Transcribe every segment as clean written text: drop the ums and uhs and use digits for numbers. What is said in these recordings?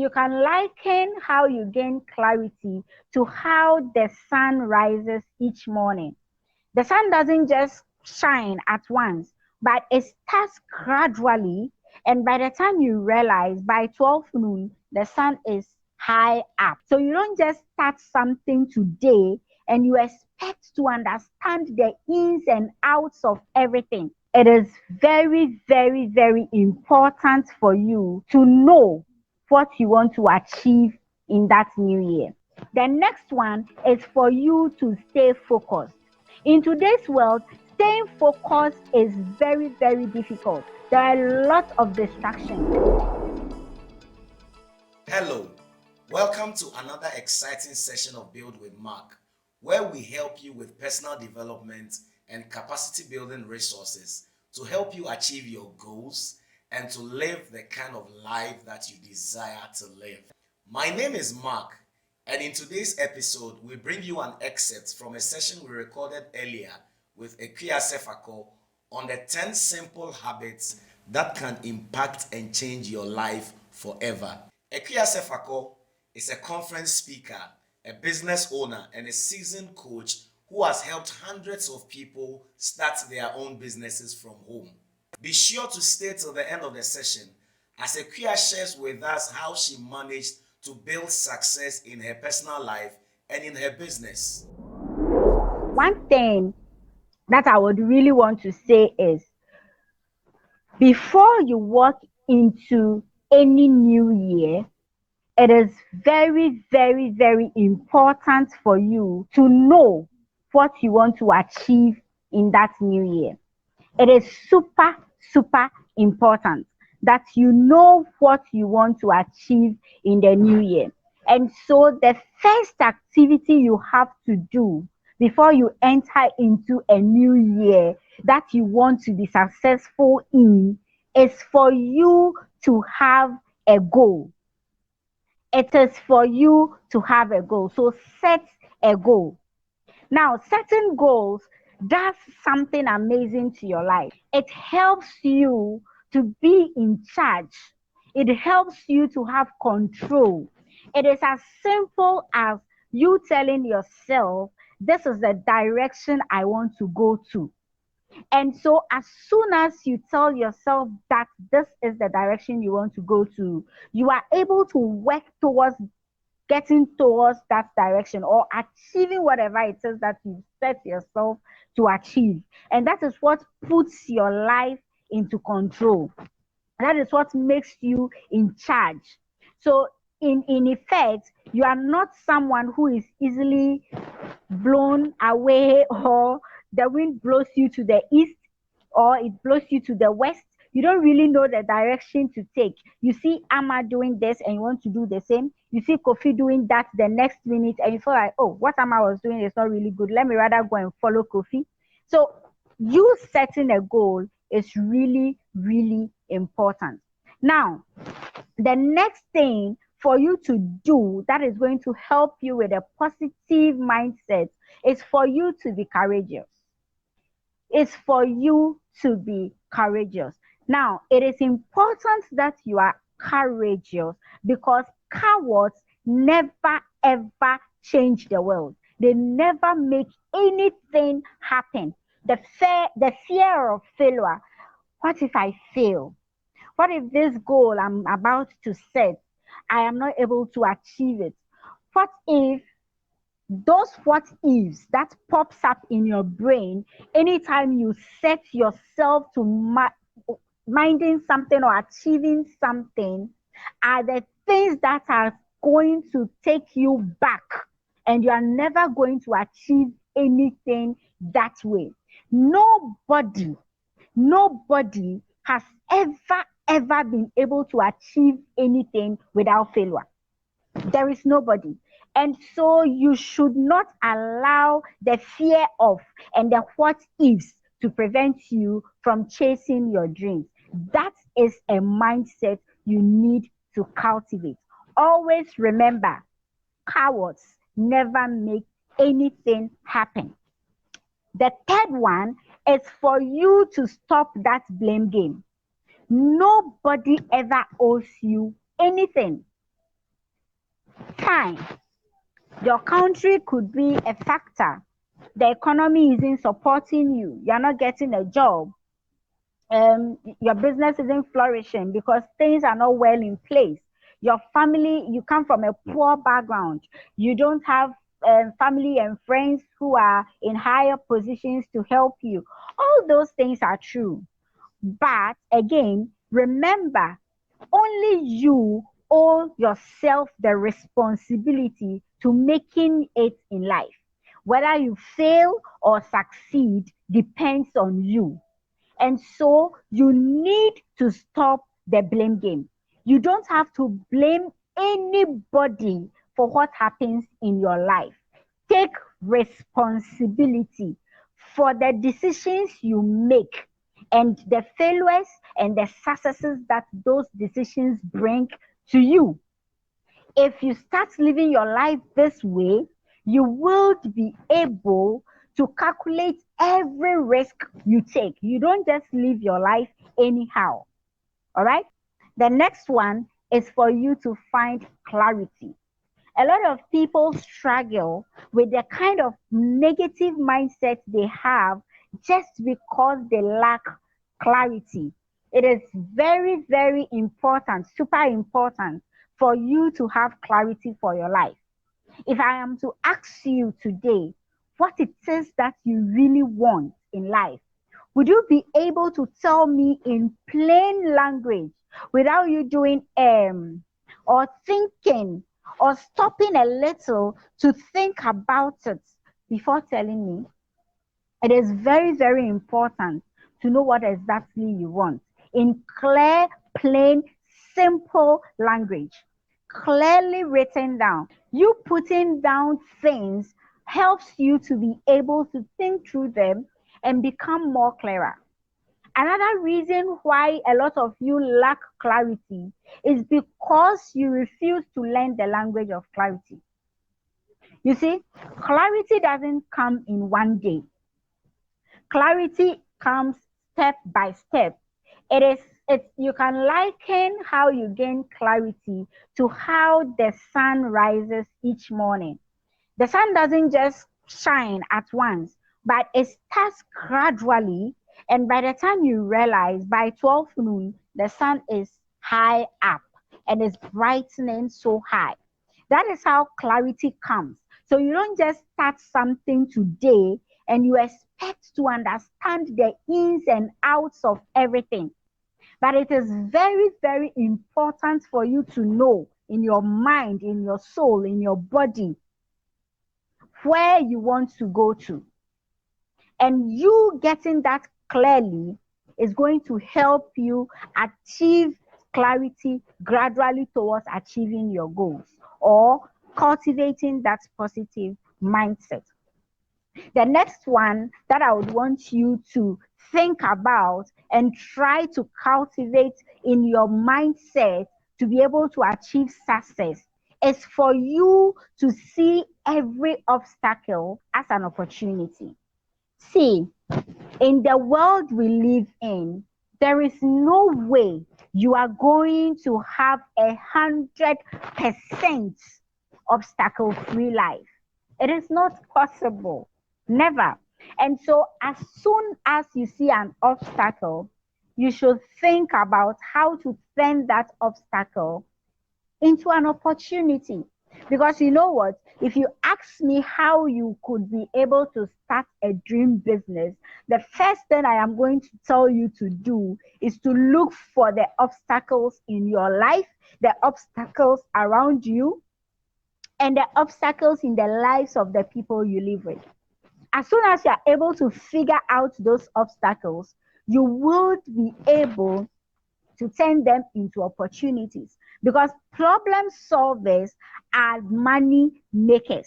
you can liken how you gain clarity to how the sun rises each morning. The sun doesn't just shine at once, but it starts gradually. And by the time you realize by 12 noon, the sun is high up. So you don't just start something today and you expect to understand the ins and outs of everything. It is very, very, very important for you to know what you want to achieve in that new year. The next one is for you to stay focused. In today's world, staying focused is very, very difficult. There are a lot of distractions. Hello, welcome to another exciting session of Build with Mark, where we help you with personal development and capacity building resources to help you achieve your goals and to live the kind of life that you desire to live. My name is Mark, and in today's episode, we bring you an excerpt from a session we recorded earlier with Akua Sefakor on the 10 simple habits that can impact and change your life forever. Akua Sefakor is a conference speaker, a business owner, and a seasoned coach who has helped hundreds of people start their own businesses from home. Be sure to stay till the end of the session as Akua shares with us how she managed to build success in her personal life and in her business. One thing that I would really want to say is, before you walk into any new year, it is very, very, very important for you to know what you want to achieve in that new year. It is super, super important that you know what you want to achieve in the new year. And so the first activity you have to do before you enter into a new year that you want to be successful in is for you to have a goal. It is for you to have a goal. So set a goal. Now, setting goals does something amazing to your life. It helps you to be in charge. It helps you to have control. It is as simple as you telling yourself, this is the direction I want to go to. And so as soon as you tell yourself that this is the direction you want to go to, you are able to work towards getting towards that direction or achieving whatever it is that you set yourself to achieve. And that is what puts your life into control. That is what makes you in charge. So in effect, you are not someone who is easily blown away, or the wind blows you to the east or it blows you to the west. You don't really know the direction to take. You see Amma doing this and you want to do the same. You see Kofi doing that the next minute and you feel like, oh, what Amma was doing is not really good. Let me rather go and follow Kofi. So you setting a goal is really, really important. Now, the next thing for you to do that is going to help you with a positive mindset is for you to be courageous. It's for you to be courageous. Now, it is important that you are courageous because cowards never ever change the world. They never make anything happen. The fear of failure. What if I fail? What if this goal I'm about to set, I am not able to achieve it? What if those what ifs that pops up in your brain anytime you set yourself to minding something or achieving something are the things that are going to take you back, and you are never going to achieve anything that way. Nobody has ever been able to achieve anything without failure. There is nobody. And so you should not allow the fear of and the what ifs to prevent you from chasing your dreams. That is a mindset you need to cultivate. Always remember, cowards never make anything happen. The third one is for you to stop that blame game. Nobody ever owes you anything. Fine, your country could be a factor. The economy isn't supporting you. You're not getting a job. Your business isn't flourishing because things are not well in place. Your family, you come from a poor background. You don't have family and friends who are in higher positions to help you. All those things are true. But again, remember, only you owe yourself the responsibility to making it in life. Whether you fail or succeed depends on you. And so you need to stop the blame game. You don't have to blame anybody for what happens in your life. Take responsibility for the decisions you make and the failures and the successes that those decisions bring to you. If you start living your life this way, you will be able to calculate every risk you take. You don't just live your life anyhow. All right. The next one is for you to find clarity. A lot of people struggle with the kind of negative mindset they have just because they lack clarity. It is very, very important, super important for you to have clarity for your life. If I am to ask you today what it is that you really want in life, would you be able to tell me in plain language without you doing or thinking or stopping a little to think about it before telling me? It is very, very important to know what exactly you want in clear, plain, simple language, clearly written down. You putting down things helps you to be able to think through them and become more clearer. Another reason why a lot of you lack clarity is because you refuse to learn the language of clarity. You see, clarity doesn't come in one day. Clarity comes step by step. You can liken how you gain clarity to how the sun rises each morning. The sun doesn't just shine at once, but it starts gradually. And by the time you realize by 12 noon, the sun is high up and is brightening so high. That is how clarity comes. So you don't just start something today and you expect to understand the ins and outs of everything. But it is very, very important for you to know in your mind, in your soul, in your body, where you want to go to. And you getting that clearly is going to help you achieve clarity gradually towards achieving your goals or cultivating that positive mindset. The next one that I would want you to think about and try to cultivate in your mindset to be able to achieve success is for you to see every obstacle as an opportunity. See, in the world we live in, there is no way you are going to have 100% obstacle-free life. It is not possible. Never. And so, as soon as you see an obstacle, you should think about how to turn that obstacle into an opportunity. Because you know what? If you ask me how you could be able to start a dream business, the first thing I am going to tell you to do is to look for the obstacles in your life, the obstacles around you, and the obstacles in the lives of the people you live with. As soon as you are able to figure out those obstacles, you will be able to turn them into opportunities because problem solvers are money makers.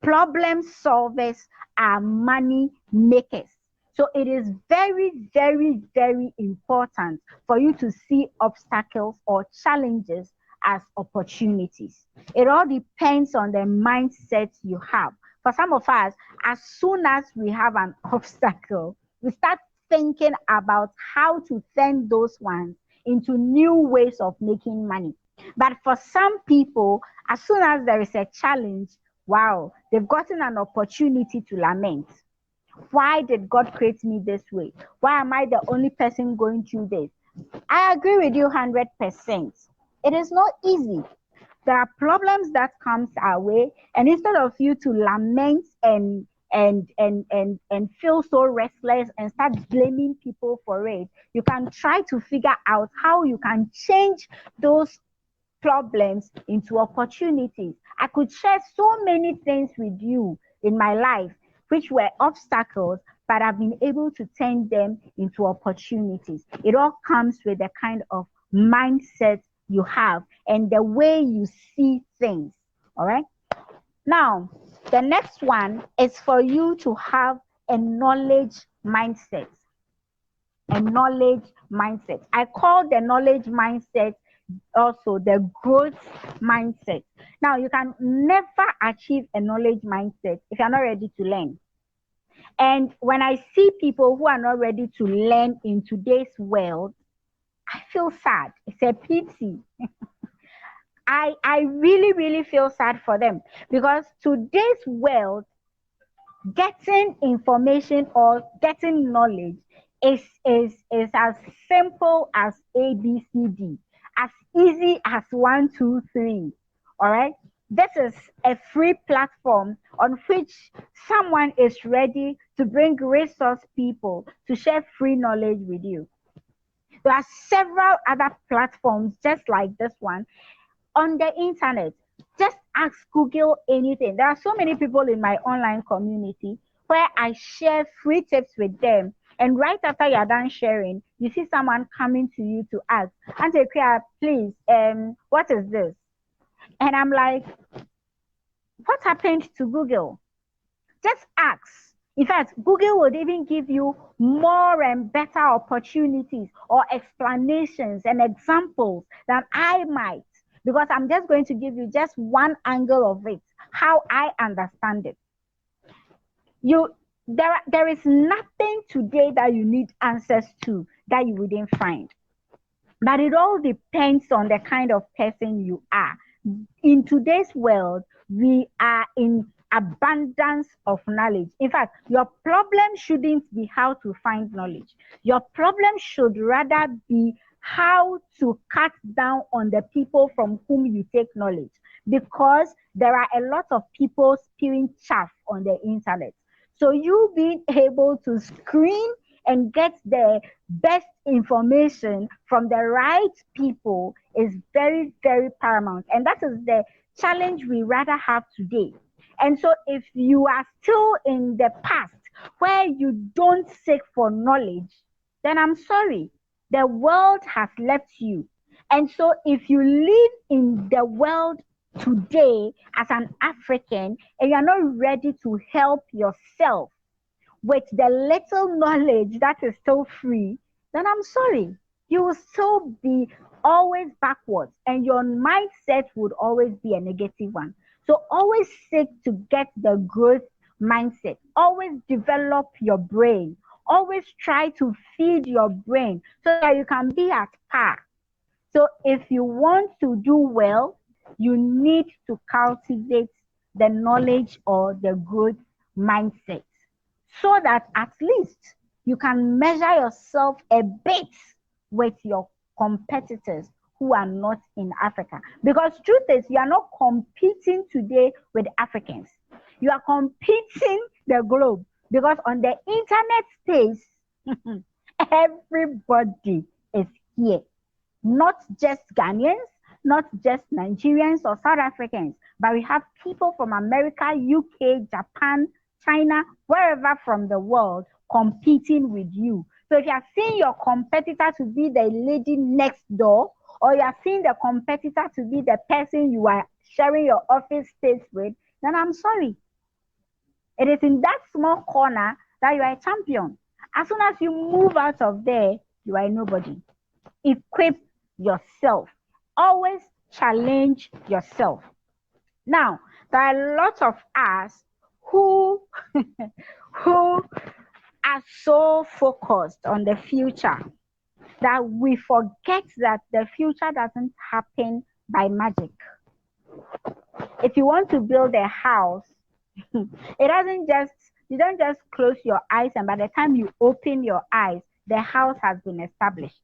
Problem solvers are money makers. So it is very, very, very important for you to see obstacles or challenges as opportunities. It all depends on the mindset you have. For some of us, as soon as we have an obstacle, we start thinking about how to turn those ones into new ways of making money. But for some people, as soon as there is a challenge, wow, they've gotten an opportunity to lament. Why did God create me this way? Why am I the only person going through this? I agree with you 100%. It is not easy. There are problems that comes our way, and instead of you to lament and feel so restless and start blaming people for it, you can try to figure out how you can change those problems into opportunities. I could share so many things with you in my life which were obstacles, but I've been able to turn them into opportunities. It all comes with the kind of mindset you have and the way you see things. All right. Now, the next one is for you to have a knowledge mindset. A knowledge mindset. I call the knowledge mindset also the growth mindset. Now, you can never achieve a knowledge mindset if you're not ready to learn. And when I see people who are not ready to learn in today's world, I feel sad. It's a pity. I really, really feel sad for them because today's world, getting information or getting knowledge is as simple as ABCD, as easy as 1, 2, 3. All right. This is a free platform on which someone is ready to bring resource people to share free knowledge with you. There are several other platforms just like this one on the internet. Just ask Google anything. There are so many people in my online community where I share free tips with them. And right after you're done sharing, you see someone coming to you to ask, Auntie Kia, please, what is this? And I'm like, what happened to Google? Just ask. In fact, Google would even give you more and better opportunities or explanations and examples than I might, because I'm just going to give you just one angle of it, how I understand it. There is nothing today that you need answers to that you wouldn't find. But it all depends on the kind of person you are. In today's world, we are in abundance of knowledge. In fact, your problem shouldn't be how to find knowledge. Your problem should rather be how to cut down on the people from whom you take knowledge, because there are a lot of people spewing chaff on the internet. So you being able to screen and get the best information from the right people is very, very paramount. And that is the challenge we rather have today. And so if you are still in the past where you don't seek for knowledge, then I'm sorry, the world has left you. And so if you live in the world today as an African and you're not ready to help yourself with the little knowledge that is still free, then I'm sorry, you will still be always backwards and your mindset would always be a negative one. So always seek to get the growth mindset. Always develop your brain. Always try to feed your brain so that you can be at par. So if you want to do well, you need to cultivate the knowledge or the growth mindset so that at least you can measure yourself a bit with your competitors who are not in Africa. Because truth is, you are not competing today with Africans. You are competing the globe. Because on the internet space, everybody is here. Not just Ghanaians, not just Nigerians or South Africans, but we have people from America, UK, Japan, China, wherever from the world competing with you. So if you are seeing your competitor to be the lady next door, or you are seeing the competitor to be the person you are sharing your office space with, then I'm sorry. It is in that small corner that you are a champion. As soon as you move out of there, you are a nobody. Equip yourself. Always challenge yourself. Now, there are a lot of us who who are so focused on the future that we forget that the future doesn't happen by magic. If you want to build a house, it doesn't just, you don't just close your eyes and by the time you open your eyes, the house has been established.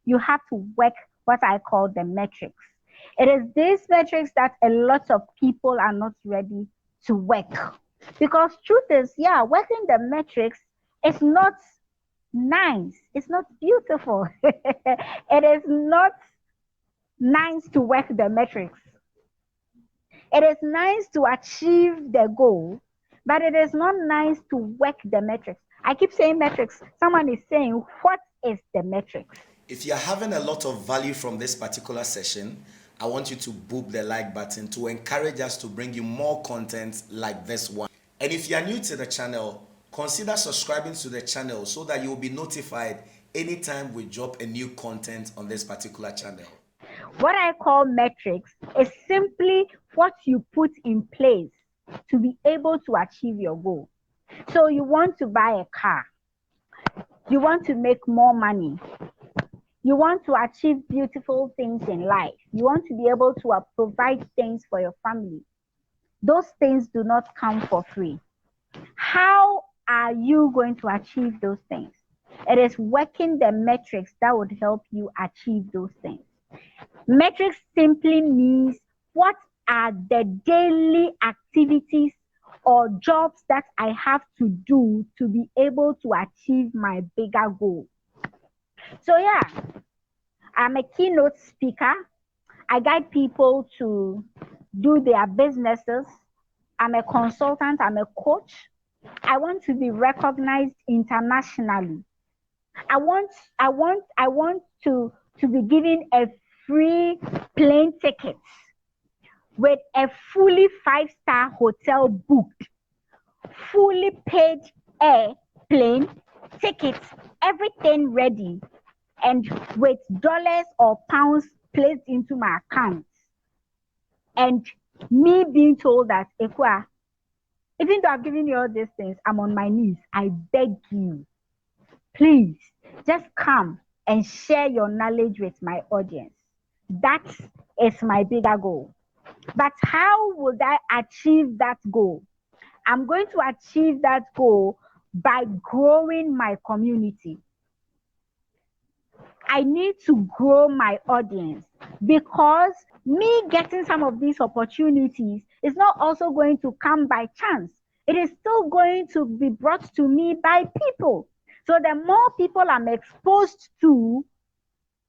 You have to work what I call the metrics. It is these metrics that a lot of people are not ready to work. Because truth is, yeah, working the metrics is not nice. It's not beautiful. It is not nice to work the metrics. It is nice to achieve the goal, but it is not nice to work the metrics. I keep saying metrics. Someone is saying, what is the metrics? If you're having a lot of value from this particular session, I want you to boop the like button to encourage us to bring you more content like this one. And if you are new to the channel, consider subscribing to the channel so that you will be notified anytime we drop a new content on this particular channel. What I call metrics is simply what you put in place to be able to achieve your goal. So you want to buy a car, you want to make more money, you want to achieve beautiful things in life, you want to be able to provide things for your family. Those things do not come for free. How are you going to achieve those things? It is working the metrics that would help you achieve those things. Metrics simply means what are the daily activities or jobs that I have to do to be able to achieve my bigger goal. So yeah, I'm a keynote speaker. I guide people to do their businesses. I'm a consultant, I'm a coach. I want to be recognized internationally. I want to be given a free plane ticket with a fully 5-star hotel booked, fully paid airplane tickets, everything ready, and with dollars or pounds placed into my account. And me being told that, Akua, even though I've given you all these things, I'm on my knees. I beg you, please just come and share your knowledge with my audience. That is my bigger goal. But how would I achieve that goal? I'm going to achieve that goal by growing my community. I need to grow my audience because me getting some of these opportunities is not also going to come by chance. It is still going to be brought to me by people. So the more people I'm exposed to,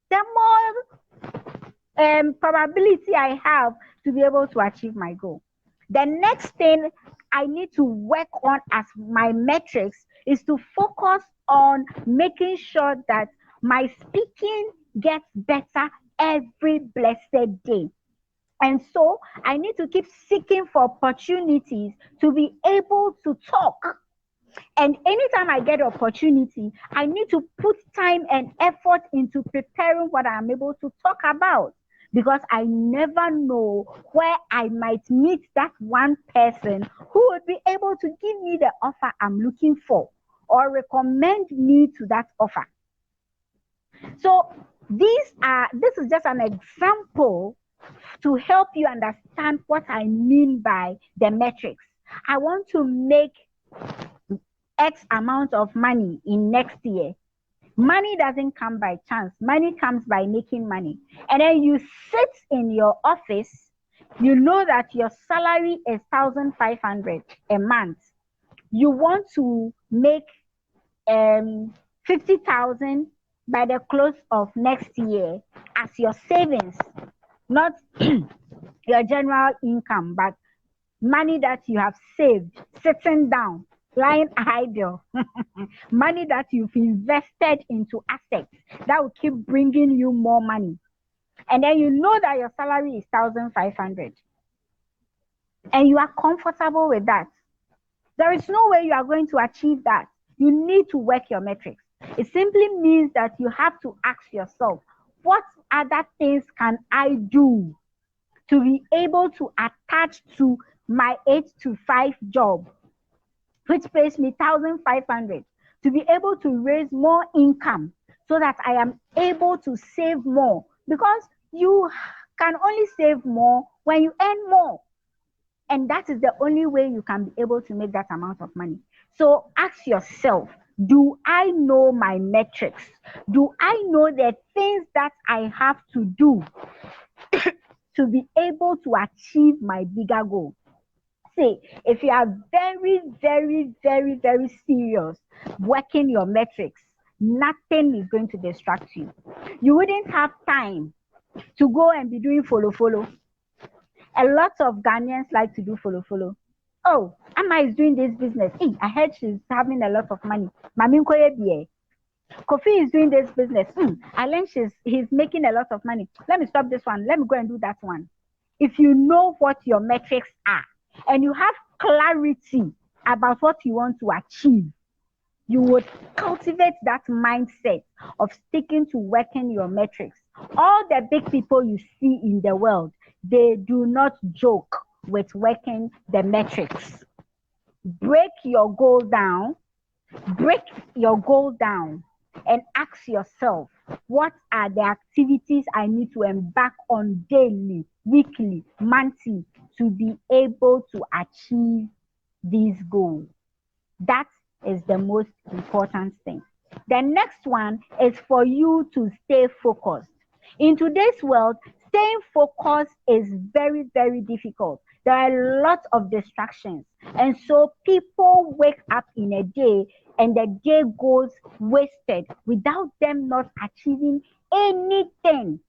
the more probability I have to be able to achieve my goal. The next thing I need to work on as my metrics is to focus on making sure that my speaking gets better every blessed day. And so I need to keep seeking for opportunities to be able to talk. And anytime I get opportunity, I need to put time and effort into preparing what I'm able to talk about. Because I never know where I might meet that one person who would be able to give me the offer I'm looking for or recommend me to that offer. So this is just an example to help you understand what I mean by the metrics. I want to make X amount of money in next year. Money doesn't come by chance. Money comes by making money. And then you sit in your office, you know that your salary is 1,500 a month. You want to make 50,000 by the close of next year as your savings, not your general income, but money that you have saved, sitting down, lying idle, money that you've invested into assets that will keep bringing you more money. And then you know that your salary is 1,500 and you are comfortable with that. There is no way you are going to achieve that. You need to work your metrics. It simply means that you have to ask yourself, what other things can I do to be able to attach to my 8 to 5 job, which pays me 1,500, to be able to raise more income so that I am able to save more? Because you can only save more when you earn more. And that is the only way you can be able to make that amount of money. So ask yourself, do I know my metrics? Do I know the things that I have to do to be able to achieve my bigger goal? See, if you are very, very, very, very serious working your metrics, nothing is going to distract you. You wouldn't have time to go and be doing follow follow. A lot of Ghanaians like to do follow follow. Oh, Amma is doing this business. Hey, I heard she's having a lot of money. Mami Nkoye Bie. Kofi is doing this business. I learned he's making a lot of money. Let me stop this one. Let me go and do that one. If you know what your metrics are and you have clarity about what you want to achieve, you would cultivate that mindset of sticking to working your metrics. All the big people you see in the world, they do not joke with working the metrics. Break your goal down, break your goal down, and ask yourself, what are the activities I need to embark on daily, weekly, monthly to be able to achieve these goals? That is the most important thing. The next one is for you to stay focused. In today's world, staying focused is very, very difficult. There are lots of distractions. And so people wake up in a day and the day goes wasted without them not achieving anything.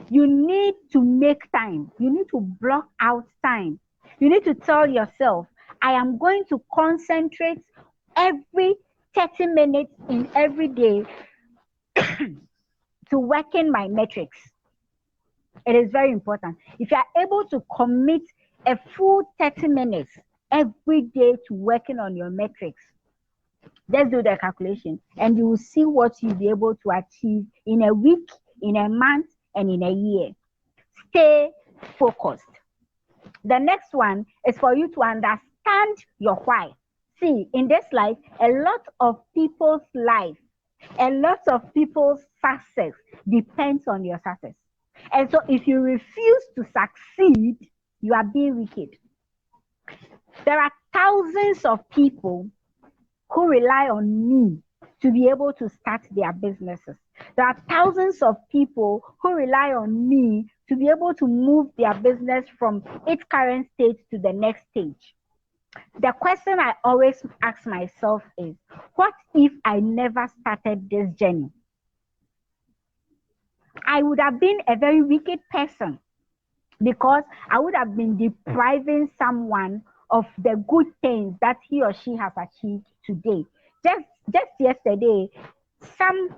You need to make time. You need to block out time. You need to tell yourself, I am going to concentrate every 30 minutes in every day to working my metrics. It is very important. If you are able to commit a full 30 minutes every day to working on your metrics, let's do the calculation and you will see what you'll be able to achieve in a week, in a month, and in a year. Stay focused. The next one is for you to understand your why. See, in this life, a lot of people's life, a lot of people's success depends on your success. And so if you refuse to succeed, you are being wicked. There are thousands of people who rely on me to be able to start their businesses. There are thousands of people who rely on me to be able to move their business from its current stage to the next stage. The question I always ask myself is, what if I never started this journey? I would have been a very wicked person because I would have been depriving someone of the good things that he or she has achieved today. Just yesterday, some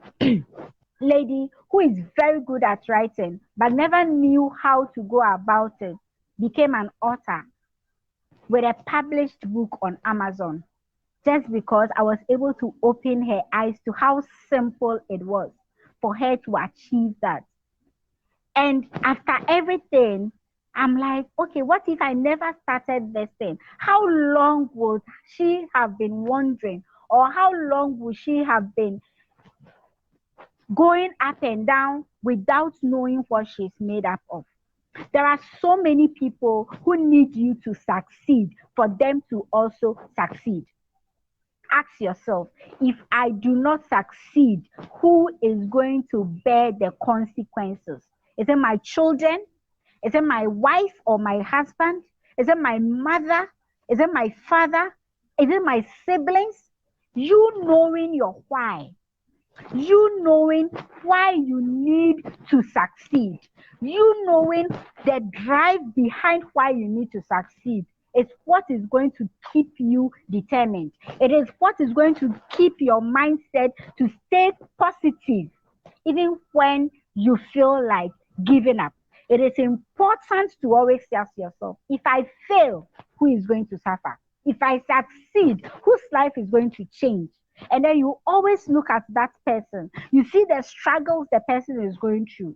lady who is very good at writing but never knew how to go about it became an author with a published book on Amazon just because I was able to open her eyes to how simple it was for her to achieve that. And after everything, I'm like, okay, what if I never started this thing? How long would she have been wondering, or how long would she have been going up and down without knowing what she's made up of? There are so many people who need you to succeed for them to also succeed. Ask yourself, if I do not succeed, who is going to bear the consequences? Is it my children? Is it my wife or my husband? Is it my mother? Is it my father? Is it my siblings? You knowing your why, you knowing why you need to succeed, you knowing the drive behind why you need to succeed is what is going to keep you determined. It is what is going to keep your mindset to stay positive even when you feel like giving up. It is important to always ask yourself, if I fail, who is going to suffer? If I succeed, whose life is going to change? And then you always look at that person. You see the struggles the person is going through.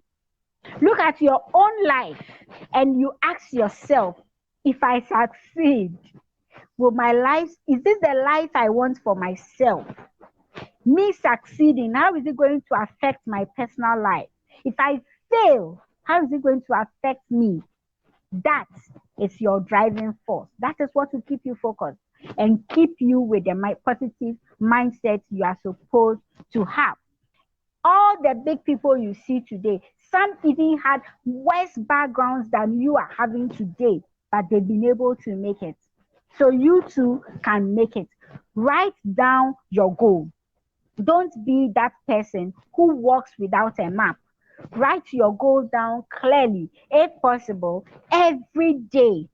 Look at your own life and you ask yourself, if I succeed, will my life, is this the life I want for myself? Me succeeding, how is it going to affect my personal life? If I fail, How is it going to affect me? That is your driving force. That is what will keep you focused and keep you with the positive mindset you are supposed to have. All the big people you see today, some even had worse backgrounds than you are having today, but they've been able to make it. So you too can make it. Write down your goal. Don't be that person who walks without a map. Write your goal down clearly, if possible, every day.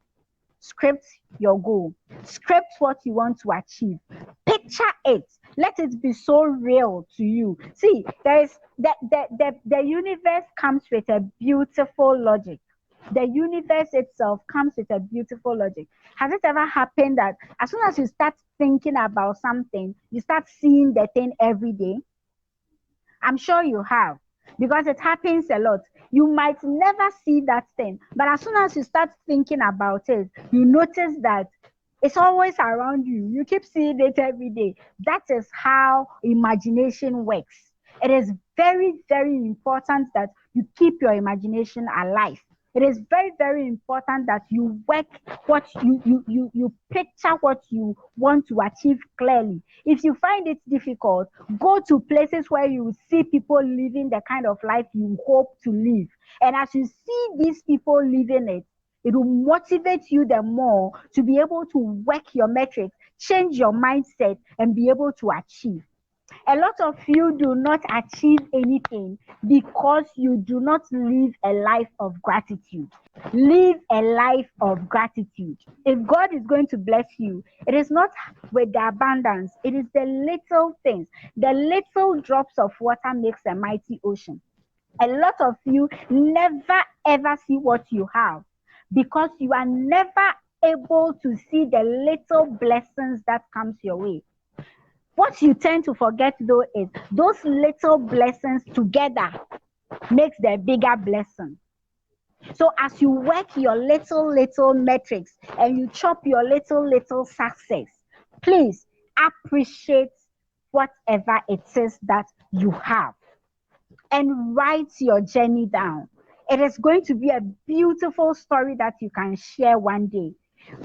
Script your goal. Script what you want to achieve. Picture it. Let it be so real to you. See, there is the universe comes with a beautiful logic. The universe itself comes with a beautiful logic. Has it ever happened that as soon as you start thinking about something, you start seeing the thing every day? I'm sure you have, because it happens a lot. You might never see that thing, but as soon as you start thinking about it, you notice that it's always around you. You keep seeing it every day. That is how imagination works. It is very, very important that you keep your imagination alive. It is very, very important that you work what you picture what you want to achieve clearly. If you find it difficult, go to places where you see people living the kind of life you hope to live. And as you see these people living it, it will motivate you the more to be able to work your metrics, change your mindset, and be able to achieve. A lot of you do not achieve anything because you do not live a life of gratitude. Live a life of gratitude. If God is going to bless you, it is not with the abundance, it is the little things. The little drops of water makes a mighty ocean. A lot of you never ever see what you have because you are never able to see the little blessings that comes your way. What you tend to forget though is those little blessings together makes the bigger blessing. So as you work your little metrics and you chop your little success, please appreciate whatever it is that you have and write your journey down. It is going to be a beautiful story that you can share one day.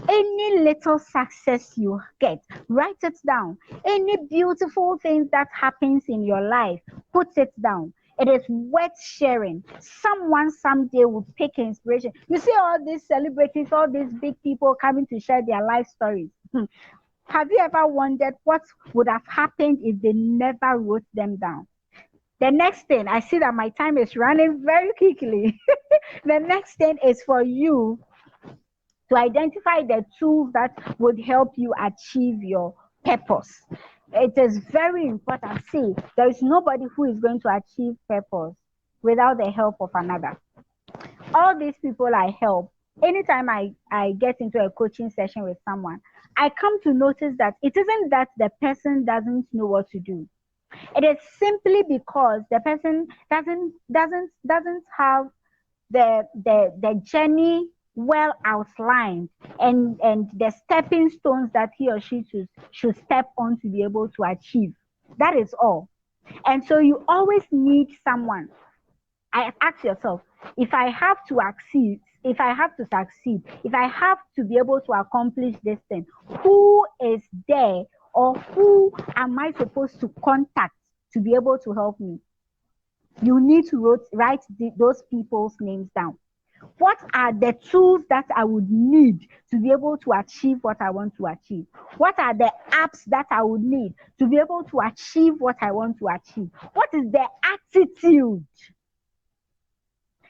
Any little success you get, write it down. Any beautiful things that happens in your life, put it down. It is worth sharing. Someone someday will pick inspiration. You see all these celebrities, all these big people coming to share their life stories. Have you ever wondered what would have happened if they never wrote them down? The next thing, I see that my time is running very quickly. The next thing is for you to identify the tools that would help you achieve your purpose. It is very important. See, there is nobody who is going to achieve purpose without the help of another. All these people I help, anytime I get into a coaching session with someone, I come to notice that it isn't that the person doesn't know what to do. It is simply because the person doesn't have the journey well outlined and the stepping stones that he or she should step on to be able to achieve. That is all. And so you always need someone. I ask yourself, if I have to succeed, if I have to succeed, if I have to be able to accomplish this thing, who is there or who am I supposed to contact to be able to help me? You need to write those people's names down. What are the tools that I would need to be able to achieve what I want to achieve? What are the apps that I would need to be able to achieve what I want to achieve? What is the attitude?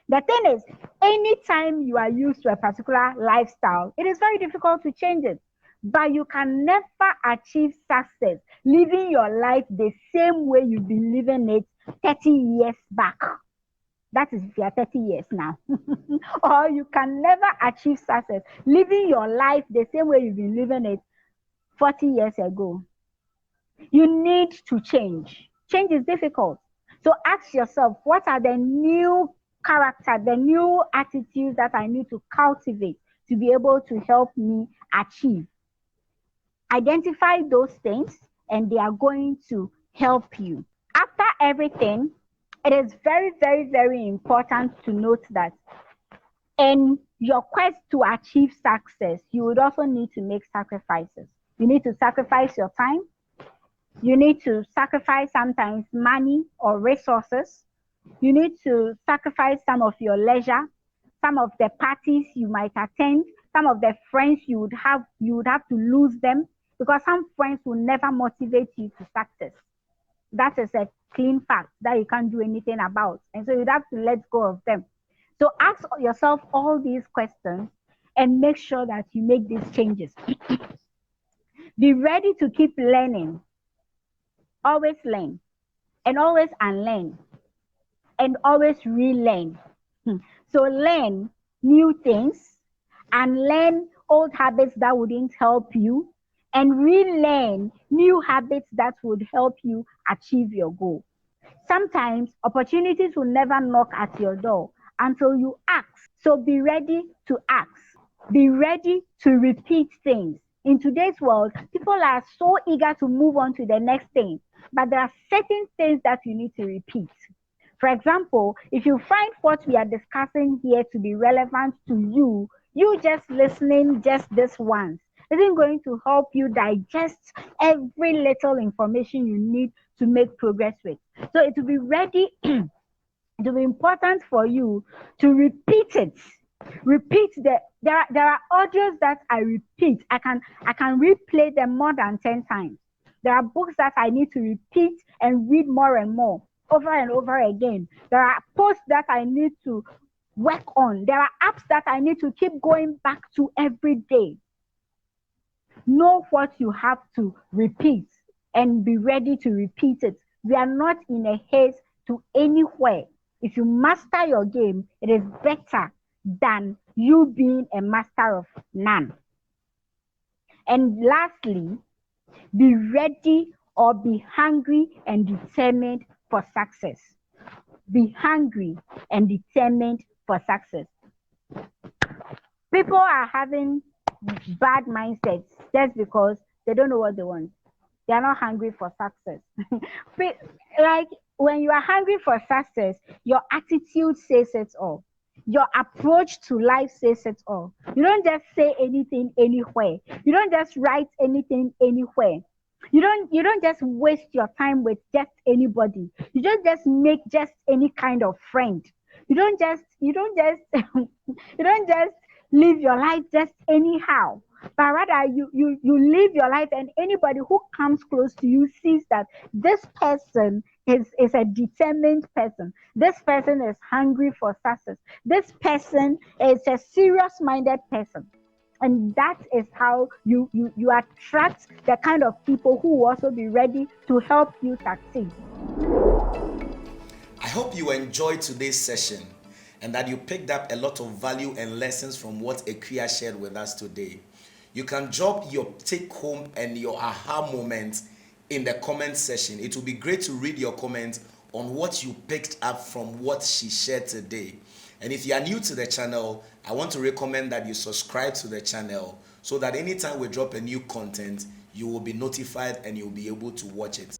The thing is, anytime you are used to a particular lifestyle, it is very difficult to change it. But you can never achieve success living your life the same way you've been living it 30 years back. That is if you are 30 years now. Or you can never achieve success living your life the same way you've been living it 40 years ago. You need to change. Change is difficult. So ask yourself, what are the new character, the new attitudes that I need to cultivate to be able to help me achieve? Identify those things and they are going to help you. After everything, It is very, very, very important to note that in your quest to achieve success, you would also need to make sacrifices. You need to sacrifice your time. You need to sacrifice sometimes money or resources. You need to sacrifice some of your leisure, some of the parties you might attend, some of the friends you would have to lose them because some friends will never motivate you to success. That is a clean fact that you can't do anything about. And so you'd have to let go of them. So ask yourself all these questions and make sure that you make these changes. Be ready to keep learning. Always learn and always unlearn and always relearn. So learn new things and learn old habits that wouldn't help you and relearn new habits that would help you achieve your goal. Sometimes opportunities will never knock at your door until you ask. So be ready to ask. Be ready to repeat things. In today's world, people are so eager to move on to the next thing, but there are certain things that you need to repeat. For example, if you find what we are discussing here to be relevant to you, you just listening just this once isn't going to help you digest every little information you need to make progress with. So it will be ready, it will be important for you to repeat it. Repeat there are audios that I repeat. I can replay them more than 10 times. There are books that I need to repeat and read more and more over and over again. There are posts that I need to work on. There are apps that I need to keep going back to every day. Know what you have to repeat and be ready to repeat it. We are not in a haste to anywhere. If you master your game, it is better than you being a master of none. And lastly, be ready or be hungry and determined for success. Be hungry and determined for success. People are having bad mindsets just because they don't know what they want. They are not hungry for success. Like when you are hungry for success, your attitude says it all. Your approach to life says it all. You don't just say anything anywhere. You don't just write anything anywhere. You don't just waste your time with just anybody. You don't just make just any kind of friend. You don't just you don't just live your life just anyhow, but rather you live your life, and anybody who comes close to you sees that this person is a determined person. This person is hungry for success. This person is a serious minded person. And that is how you attract the kind of people who will also be ready to help you succeed. I hope you enjoyed today's session and that you picked up a lot of value and lessons from what Akua shared with us today. You can drop your take home and your aha moments in the comment section. It will be great to read your comments on what you picked up from what she shared today. And if you are new to the channel, I want to recommend that you subscribe to the channel so that anytime we drop a new content, you will be notified and you'll be able to watch it.